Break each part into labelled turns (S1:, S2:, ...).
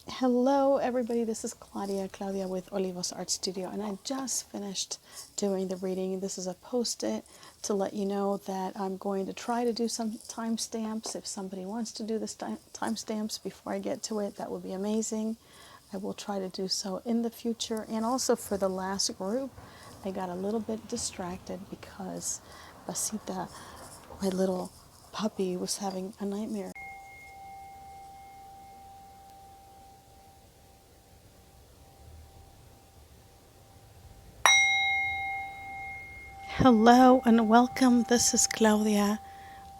S1: Hello, everybody. This is Claudia with Olivos Art Studio, and I just finished doing the reading. This is a post-it to let you know that I'm going to try to do some timestamps. If somebody wants to do the timestamps before I get to it, that would be amazing. I will try to do so in the future. And also for the last group, I got a little bit distracted because Basita, my little puppy, was having a nightmare. Hello and welcome. This is Claudia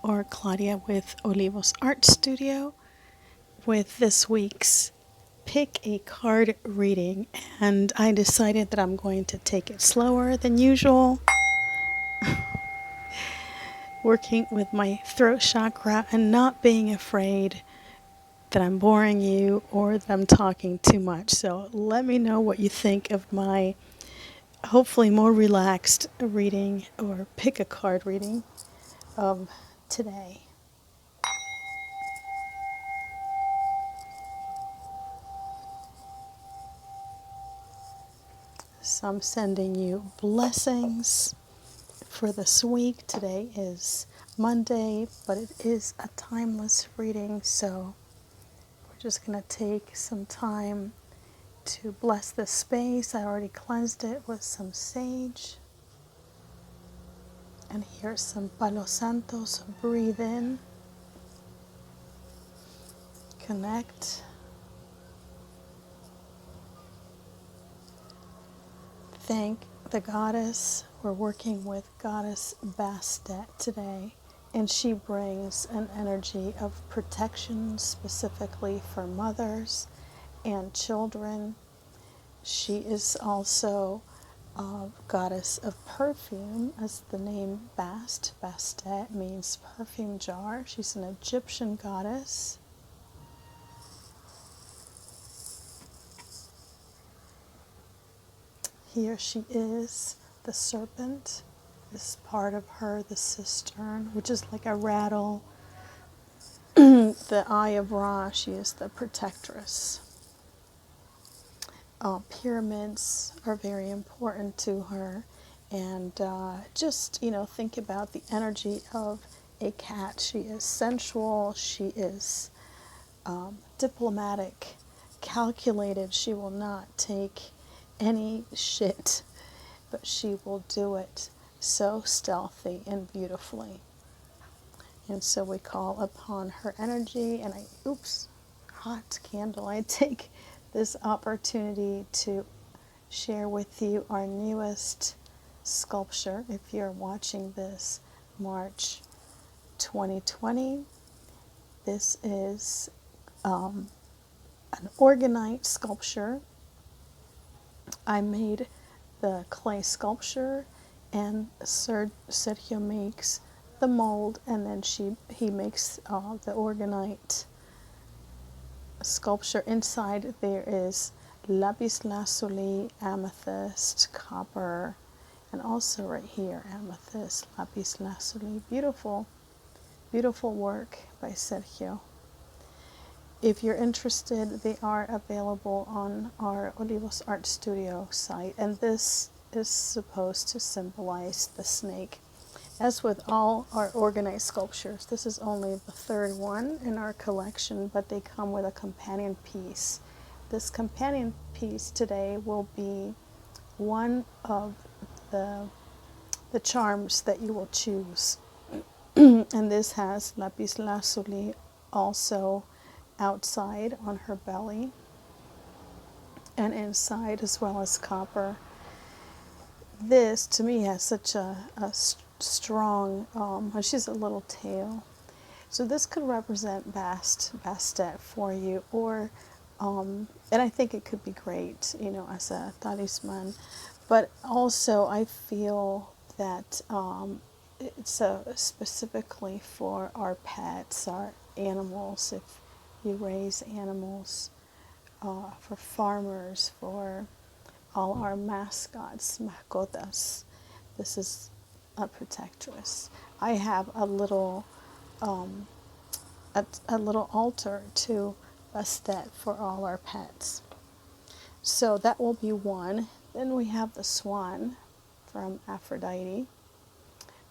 S1: with Olivos Art Studio with this week's pick a card reading. And I decided that I'm going to take it slower than usual, working with my throat chakra and not being afraid that I'm boring you or that I'm talking too much. So let me know what you think of my hopefully more relaxed reading or pick a card reading of today. So I'm sending you blessings for this week. Today is Monday, but it is a timeless reading, so we're just going to take some time to bless this space. I already cleansed it with some sage. And here's some Palo Santo. So breathe in, connect, thank the goddess. We're working with Goddess Bastet today, and she brings an energy of protection specifically for mothers and children. She is also a goddess of perfume, as the name Bastet means perfume jar. She's an Egyptian goddess. Here she is, the serpent. This part of her, the cistern, which is like a rattle. The Eye of Ra, she is the protectress. Pyramids are very important to her. And just, think about the energy of a cat. She is sensual, she is diplomatic, calculated. She will not take any shit, but she will do it so stealthy and beautifully. And so we call upon her energy, and hot candle. I take this opportunity to share with you our newest sculpture. If you're watching this March 2020, this is an orgonite sculpture. I made the clay sculpture, and Sergio makes the mold, and then he makes the orgonite sculpture. Inside there is lapis lazuli, amethyst, copper, and also right here amethyst, lapis lazuli. Beautiful, beautiful work by Sergio. If you're interested, they are available on our Olivos Art Studio site, and this is supposed to symbolize the snake. As with all our organized sculptures, this is only the third one in our collection, but they come with a companion piece. This companion piece today will be one of the charms that you will choose. And this has lapis lazuli also outside on her belly and inside, as well as copper. This to me has such a strong, she's a little tail. So this could represent Bastet for you, or, and I think it could be great, as a talisman. But also I feel that it's specifically for our pets, our animals, if you raise animals, for farmers, for all our mascots, mascotas. This is a protectress. I have a little altar to Bastet for all our pets. So that will be one. Then we have the swan from Aphrodite.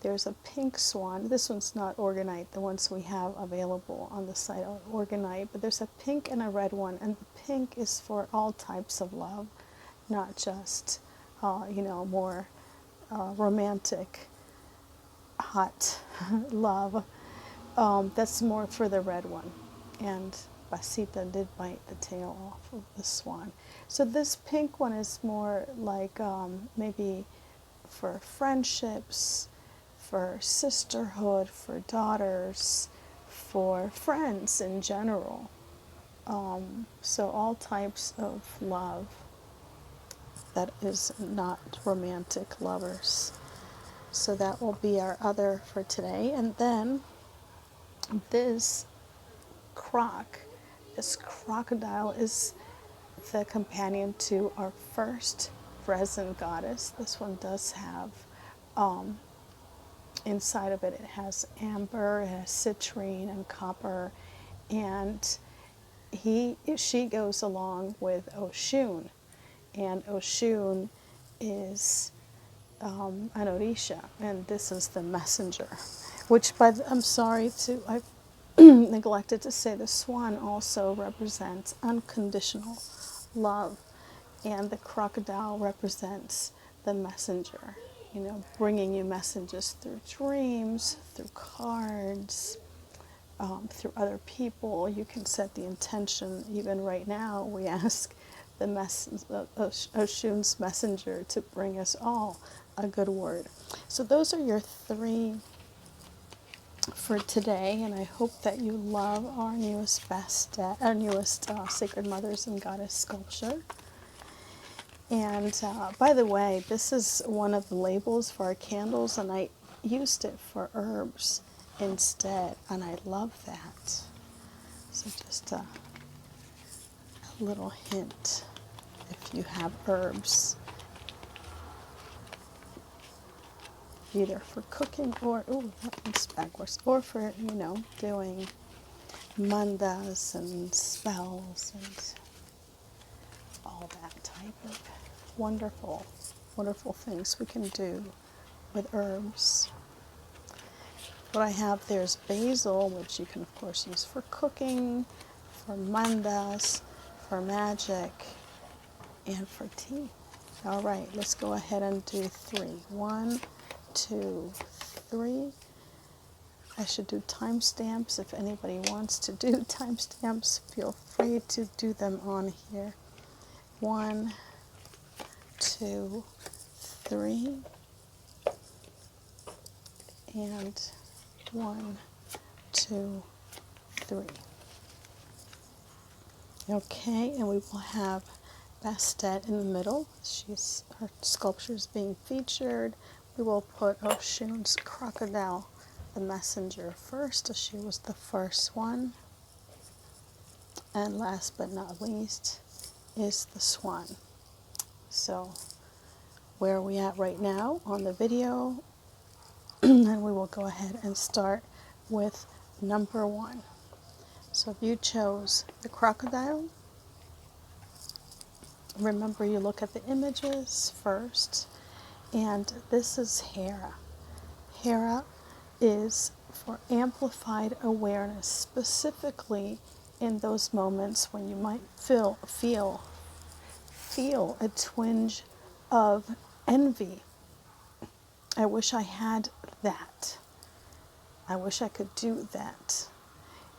S1: There's a pink swan. This one's not orgonite. The ones we have available on the site are orgonite, but there's a pink and a red one, and the pink is for all types of love, not just, more romantic, hot love. That's more for the red one. And Basita did bite the tail off of the swan. So this pink one is more like maybe for friendships, for sisterhood, for daughters, for friends in general. So all types of love that is not romantic lovers. So that will be our other for today. And then this this crocodile is the companion to our first resin goddess. This one does have inside of it, it has amber, it has citrine and copper, and she goes along with Oshun, and Oshun is an Orisha, and this is the messenger. Which, I'm sorry I neglected to say, the swan also represents unconditional love, and the crocodile represents the messenger. Bringing you messages through dreams, through cards, through other people. You can set the intention. Even right now, we ask the Oshun's messenger to bring us all a good word. So those are your 3 for today, and I hope that you love our newest Sacred Mothers and Goddess sculpture. And by the way, this is one of the labels for our candles, and I used it for herbs instead, and I love that. So just a little hint, if you have herbs, either for cooking or, that one's backwards, or for, doing mandas and spells and all that type of wonderful, wonderful things we can do with herbs. What I have there is basil, which you can of course use for cooking, for mandas, for magic, and for tea. All right, let's go ahead and do 3. 1, 2, 3. I should do timestamps. If anybody wants to do timestamps, feel free to do them on here. 1, 2, 3, and 1, 2, 3. Okay, and we will have Bastet in the middle. Her sculpture is being featured. We will put Oshun's crocodile, the messenger, first, as she was the first one. And last but not least is the swan. So where are we at right now on the video? And we will go ahead and start with number 1. So if you chose the crocodile, remember you look at the images first, and this is Hera. Hera is for amplified awareness, specifically in those moments when you might feel a twinge of envy. I wish I had that. I wish I could do that.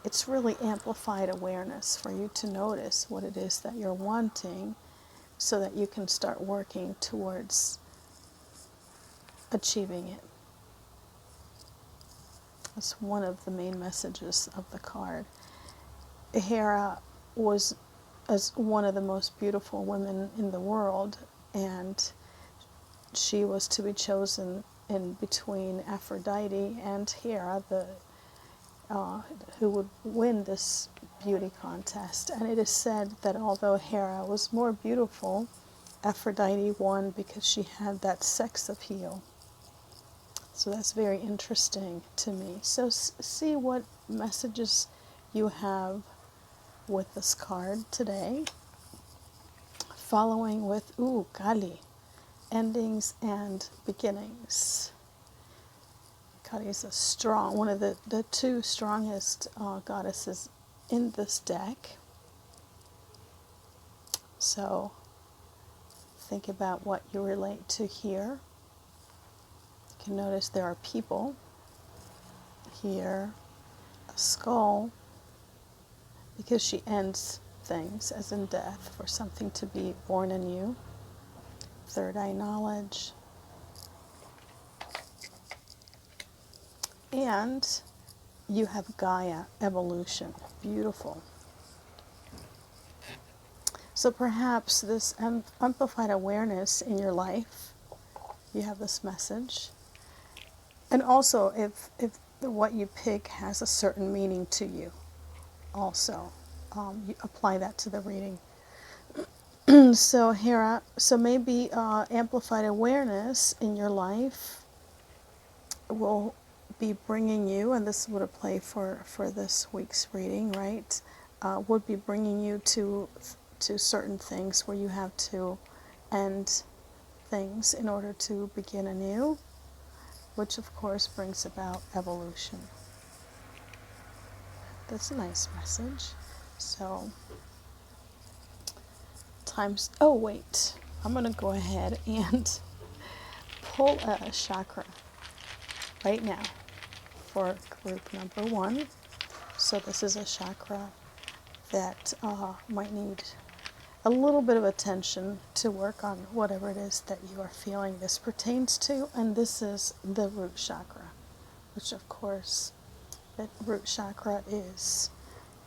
S1: It's really amplified awareness for you to notice what it is that you're wanting, so that you can start working towards achieving it. That's one of the main messages of the card. Hera was as one of the most beautiful women in the world, and she was to be chosen in between Aphrodite and Hera, who would win this beauty contest. And it is said that although Hera was more beautiful, Aphrodite won because she had that sex appeal. So that's very interesting to me. So see what messages you have with this card today. Following with, ooh, Kali, endings and beginnings. Kali is a strong, one of the two strongest goddesses in this deck. So think about what you relate to here. You can notice there are people here, a skull, because she ends things as in death for something to be born anew. Third eye knowledge. And you have Gaia, evolution. Beautiful. So perhaps this amplified awareness in your life, you have this message. And also if what you pick has a certain meaning to you, also you apply that to the reading. So Hera, so maybe amplified awareness in your life will be bringing you, and this would apply for this week's reading, right? Would be bringing you to certain things where you have to end things in order to begin anew, which of course brings about evolution. That's a nice message. So oh wait, I'm going to go ahead and pull a chakra right now for group number 1. So this is a chakra that might need a little bit of attention to work on whatever it is that you are feeling this pertains to. And this is the root chakra, which of course, the root chakra is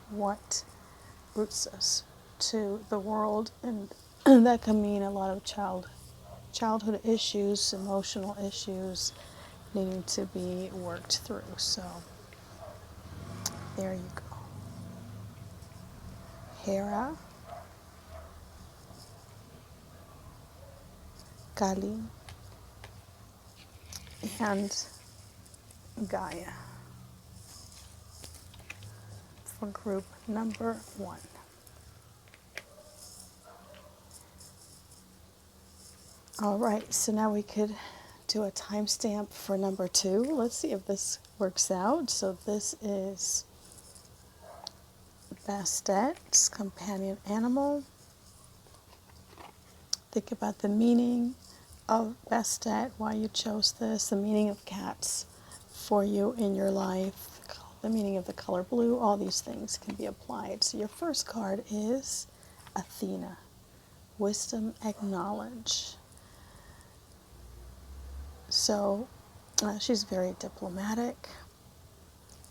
S1: what roots us to the world, and that can mean a lot of childhood issues, emotional issues needing to be worked through. So there you go. Hera, Kali, and Gaia for group number 1. All right, so now we could do a timestamp for number 2. Let's see if this works out. So this is Bastet's companion animal. Think about the meaning of Bastet, why you chose this, the meaning of cats for you in your life, the meaning of the color blue. All these things can be applied. So your first card is Athena, wisdom, acknowledge. So she's very diplomatic.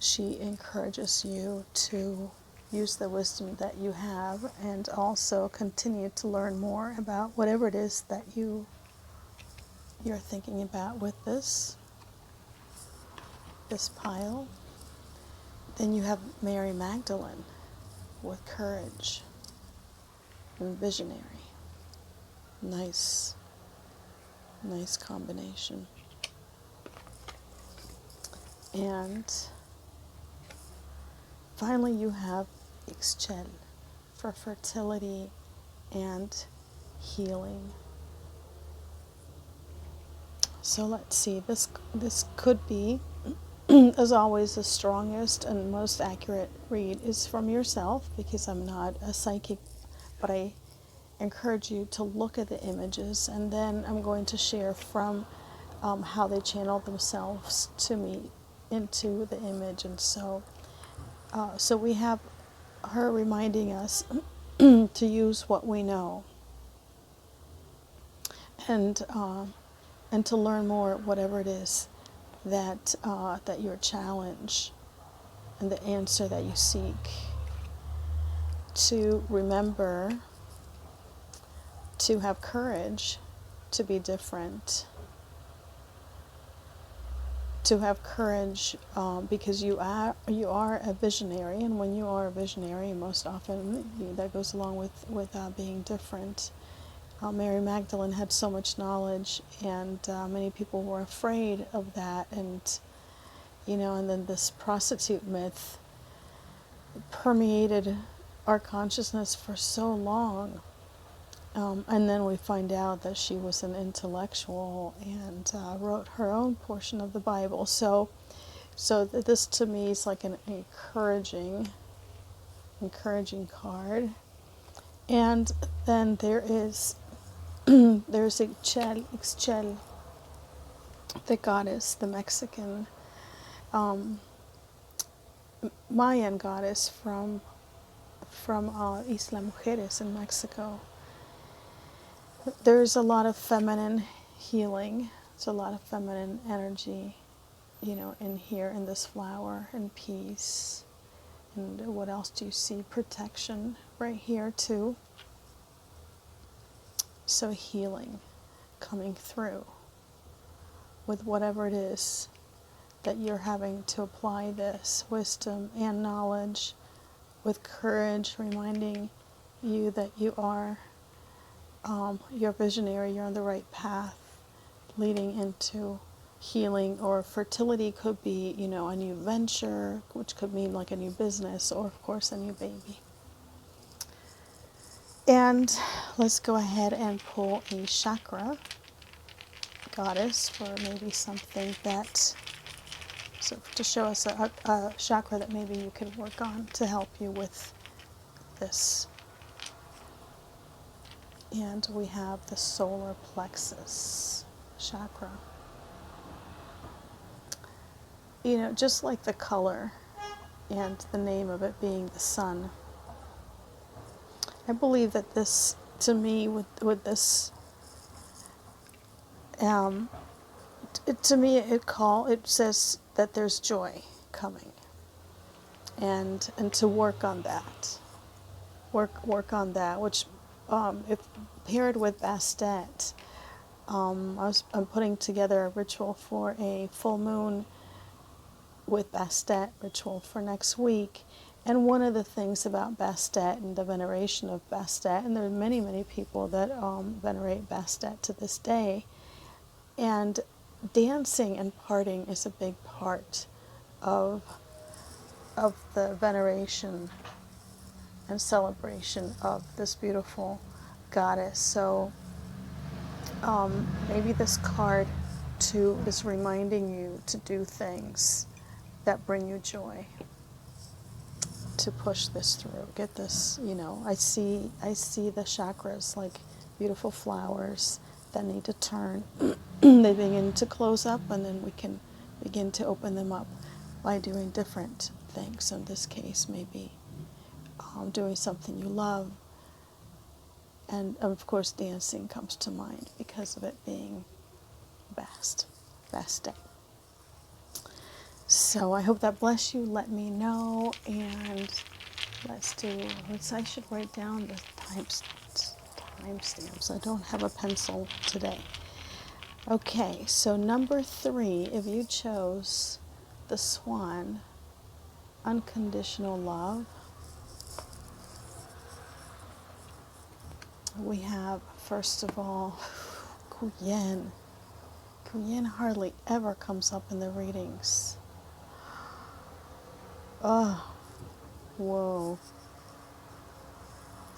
S1: She encourages you to use the wisdom that you have and also continue to learn more about whatever it is that you're thinking about with this pile. Then you have Mary Magdalene with courage and visionary. Nice combination. And finally you have Ixchel for fertility and healing. So let's see, this could be, as always, the strongest and most accurate read is from yourself, because I'm not a psychic, but I encourage you to look at the images, and then I'm going to share from how they channel themselves to me into the image. And so we have her reminding us to use what we know, and to learn more, whatever it is that your challenge and the answer that you seek. To remember to have courage to be different, to have courage because you are a visionary, and when you are a visionary, most often that goes along with being different. Mary Magdalene had so much knowledge, and many people were afraid of that, and and then this prostitute myth permeated our consciousness for so long. And then we find out that she was an intellectual and wrote her own portion of the Bible. So this to me is like an encouraging card. And then there's Ixchel, the goddess, the Mexican Mayan goddess from Isla Mujeres in Mexico. There's a lot of feminine healing. There's a lot of feminine energy, in here, in this flower, and peace. And what else do you see? Protection right here too. So healing coming through with whatever it is that you're having to apply this wisdom and knowledge with courage, reminding you that you're visionary, you're on the right path, leading into healing, or fertility could be, a new venture, which could mean like a new business, or of course a new baby. And let's go ahead and pull a chakra goddess for maybe something to show us a chakra that maybe you can work on to help you with this. And we have the solar plexus chakra. Just like the color and the name of it being the sun, I believe that this, to me, with this, to me, it says that there's joy coming, and to work on that, which, if paired with Bastet, I'm putting together a ritual for a full moon with Bastet ritual for next week. And one of the things about Bastet and the veneration of Bastet, and there are many, many people that venerate Bastet to this day, and dancing and partying is a big part of the veneration and celebration of this beautiful goddess. So maybe this card too is reminding you to do things that bring you joy, to push this through, get this, I see the chakras like beautiful flowers that need to turn. They begin to close up, and then we can begin to open them up by doing different things. In this case, maybe doing something you love. And of course, dancing comes to mind because of it being Bastet. So I hope that bless you. Let me know, and I should write down the timestamps. I don't have a pencil today. Okay, so number 3, if you chose the swan, unconditional love, we have, first of all, Kuyen. Kuyen hardly ever comes up in the readings. Oh, whoa.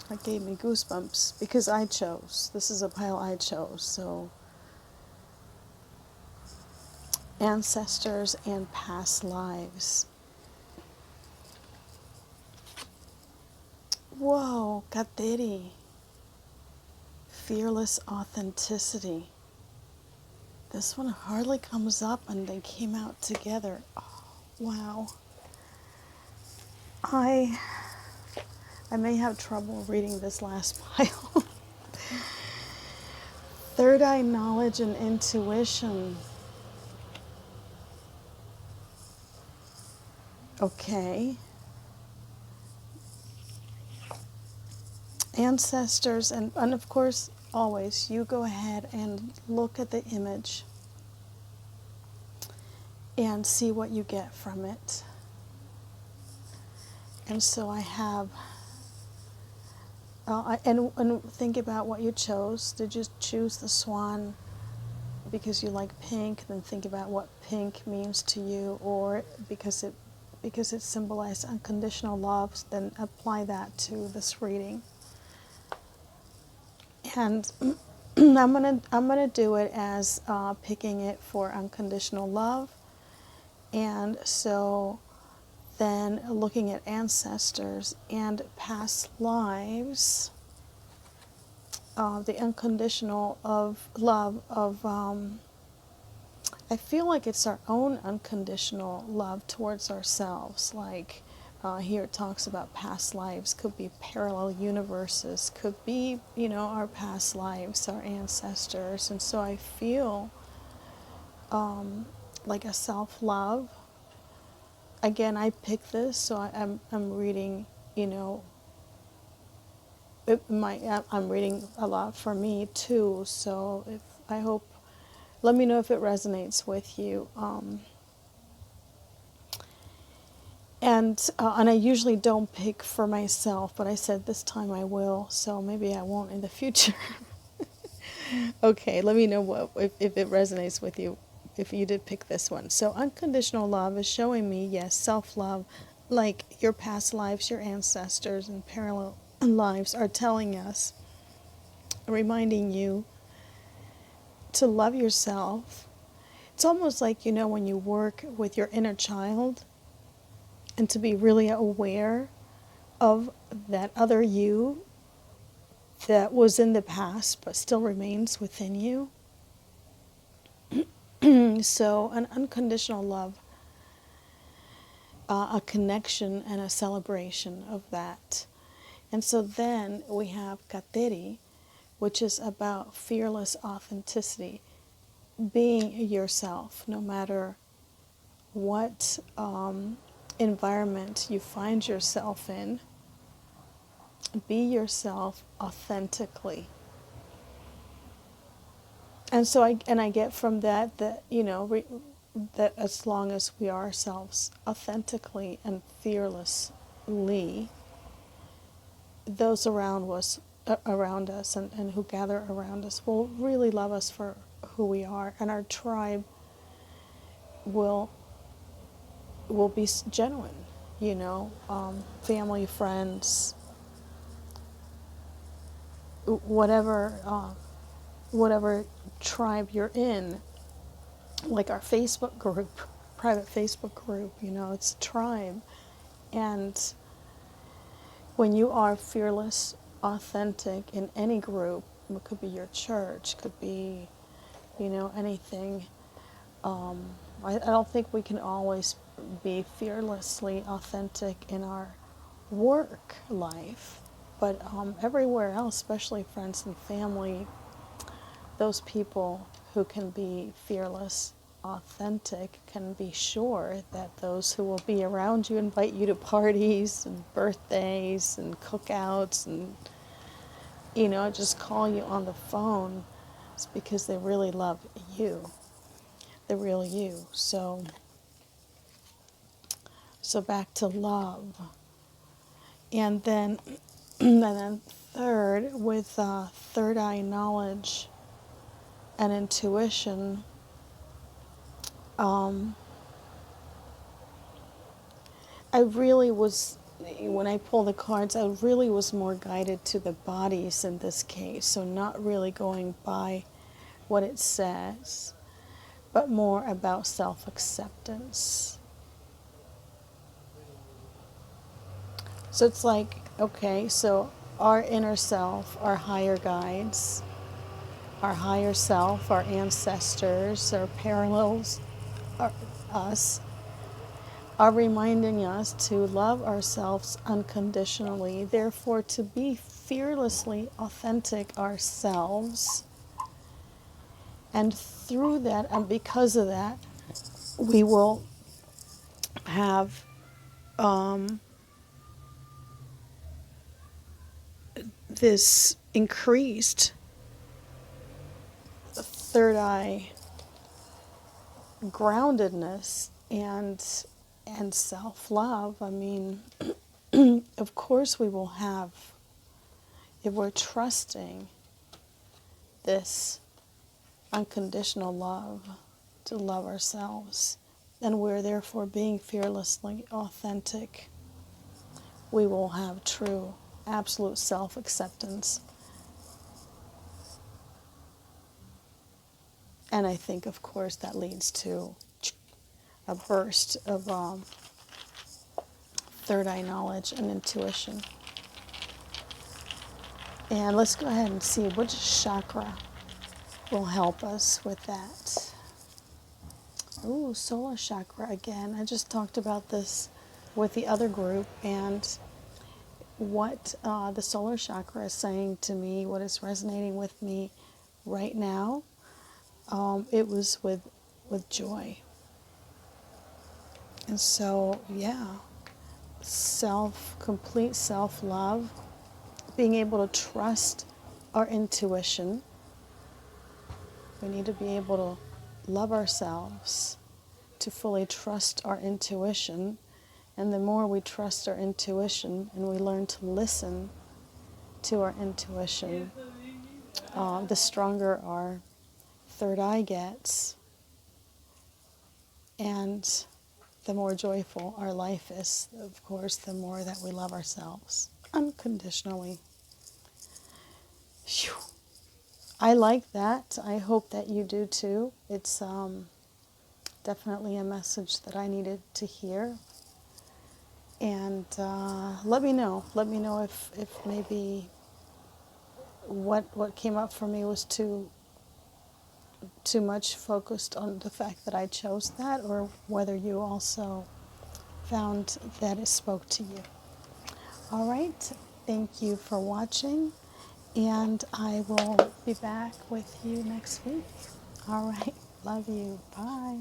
S1: That gave me goosebumps because I chose. This is a pile I chose. So, ancestors and past lives. Whoa, Kateri. Fearless authenticity. This one hardly comes up, and they came out together. Oh, wow. I may have trouble reading this last pile. Third eye knowledge and intuition. Okay. Ancestors, and of course, always, you go ahead and look at the image and see what you get from it. And so I have, and think about what you chose. Did you choose the swan because you like pink? Then think about what pink means to you, or because it because it symbolized unconditional love, then apply that to this reading. And I'm gonna do it as picking it for unconditional love, and so then looking at ancestors and past lives, the unconditional of love of I feel like it's our own unconditional love towards ourselves. Like here it talks about past lives, could be parallel universes, could be, our past lives, our ancestors. And so I feel like a self-love. Again, I picked this, so I'm reading, I'm reading a lot for me too. So I hope, let me know if it resonates with you. And I usually don't pick for myself, but I said this time I will, so maybe I won't in the future. Okay, let me know if it resonates with you, if you did pick this one. So unconditional love is showing me, yes, self-love, like your past lives, your ancestors, and parallel lives are telling us, reminding you to love yourself. It's almost like, when you work with your inner child, and to be really aware of that other you that was in the past but still remains within you. So an unconditional love, a connection and a celebration of that. And so then we have Kateri, which is about fearless authenticity, being yourself no matter what environment you find yourself in. Be yourself authentically. And so I get from that that as long as we are ourselves authentically and fearlessly, those around us and who gather around us will really love us for who we are, and our tribe will be genuine, family, friends, whatever tribe you're in, like our Facebook group, private Facebook group, it's a tribe. And when you are fearless, authentic in any group, it could be your church, could be, anything. I don't think we can always be fearlessly authentic in our work life, but everywhere else, especially friends and family, those people who can be fearless, authentic, can be sure that those who will be around you invite you to parties and birthdays and cookouts and, just call you on the phone. It's because they really love you, the real you. So back to love. And then, third, with third eye knowledge and intuition, I really was, when I pull the cards, I really was more guided to the bodies in this case. So not really going by what it says, but more about self-acceptance. So it's like, okay, so our inner self, our higher guides, our higher self, our ancestors, our parallels, us, are reminding us to love ourselves unconditionally, therefore to be fearlessly authentic ourselves. And through that, and because of that, we will have this increased third eye groundedness and self-love. I mean, of course we will have, if we're trusting this unconditional love, to love ourselves and we're therefore being fearlessly authentic, we will have true, absolute self-acceptance. And I think, of course, that leads to a burst of third eye knowledge and intuition. And let's go ahead and see which chakra will help us with that. Ooh, solar chakra again. I just talked about this with the other group, and what the solar chakra is saying to me, what is resonating with me right now, it was with joy. And so, yeah, complete self-love, being able to trust our intuition. We need to be able to love ourselves, to fully trust our intuition. And the more we trust our intuition and we learn to listen to our intuition, the stronger our third eye gets, and the more joyful our life is, of course, the more that we love ourselves unconditionally. Phew. I like that. I hope that you do too. It's definitely a message that I needed to hear. And let me know. Let me know if maybe what came up for me was too much focused on the fact that I chose that, or whether you also found that it spoke to you. All right. Thank you for watching, and I will be back with you next week. All right. Love you. Bye.